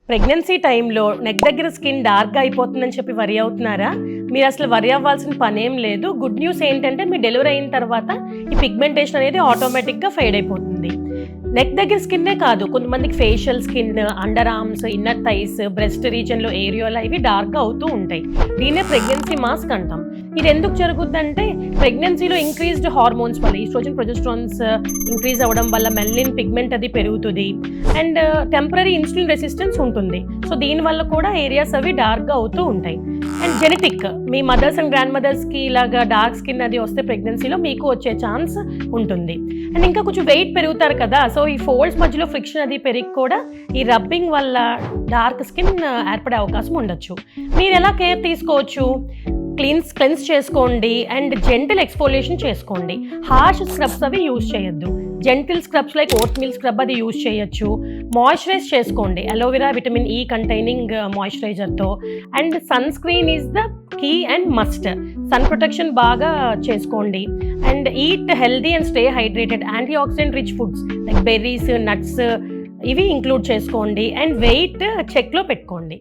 Pregnancy టైంలో neck దగ్గర skin డార్క్గా అయిపోతుందని చెప్పి వరి అవుతున్నారా? మీరు అసలు వరి అవ్వాల్సిన పనేం లేదు. గుడ్ న్యూస్ ఏంటంటే మీ డెలివరీ అయిన తర్వాత ఈ పిగ్మెంటేషన్ అనేది ఆటోమేటిక్గా ఫేడ్ అయిపోతుంది. నెక్ దగ్గర స్కిన్నే కాదు, కొంతమందికి facial skin, under arms, inner thighs, breast రీజన్లో ఏరియాలో ఇవి డార్క్గా అవుతూ ఉంటాయి. దీన్నే ప్రెగ్నెన్సీ మాస్క్ అంటాం. ఇది ఎందుకు జరుగుతుందంటే ప్రెగ్నెన్సీలో ఇంక్రీజ్డ్ హార్మోన్స్ వల్ల, ఈస్ట్రోజన్, ప్రొజెస్ట్రాన్స్ ఇంక్రీజ్ అవ్వడం వల్ల మెలనిన్ పిగ్మెంట్ అది పెరుగుతుంది అండ్ టెంపరరీ ఇన్సులిన్ రెసిస్టెన్స్ ఉంటుంది. సో దీనివల్ల కూడా ఏరియాస్ అవి డార్క్గా అవుతూ ఉంటాయి. అండ్ జెనెటిక్, మీ మదర్స్ అండ్ గ్రాండ్ మదర్స్కి ఇలాగా డార్క్ స్కిన్ అది వస్తే ప్రెగ్నెన్సీలో మీకు వచ్చే ఛాన్స్ ఉంటుంది. అండ్ ఇంకా కొంచెం వెయిట్ పెరుగుతారు కదా, సో ఈ ఫోల్డ్స్ మధ్యలో ఫ్రిక్షన్ అది పెరిగి కూడా ఈ రబ్బింగ్ వల్ల డార్క్ స్కిన్ ఏర్పడే అవకాశం ఉండొచ్చు. మీరు ఎలా కేర్ తీసుకోవచ్చు? క్లెన్స్ చేసుకోండి అండ్ జెంటిల్ ఎక్స్ఫోలియేషన్ చేసుకోండి. హార్ష్ స్క్రబ్స్ అవి యూజ్ చేయొద్దు. Gentle scrubs like oatmeal scrub అది యూజ్ చేయొచ్చు. మాయిశ్చరైజ్ చేసుకోండి అలోవెరా విటమిన్ ఈ కంటైనింగ్ మాయిశ్చరైజర్తో. And sunscreen is the key and must. Sun protection బాగా చేసుకోండి and eat healthy and stay hydrated. Antioxidant rich foods like berries, nuts ఇవి include చేసుకోండి and weight చెక్లో పెట్టుకోండి.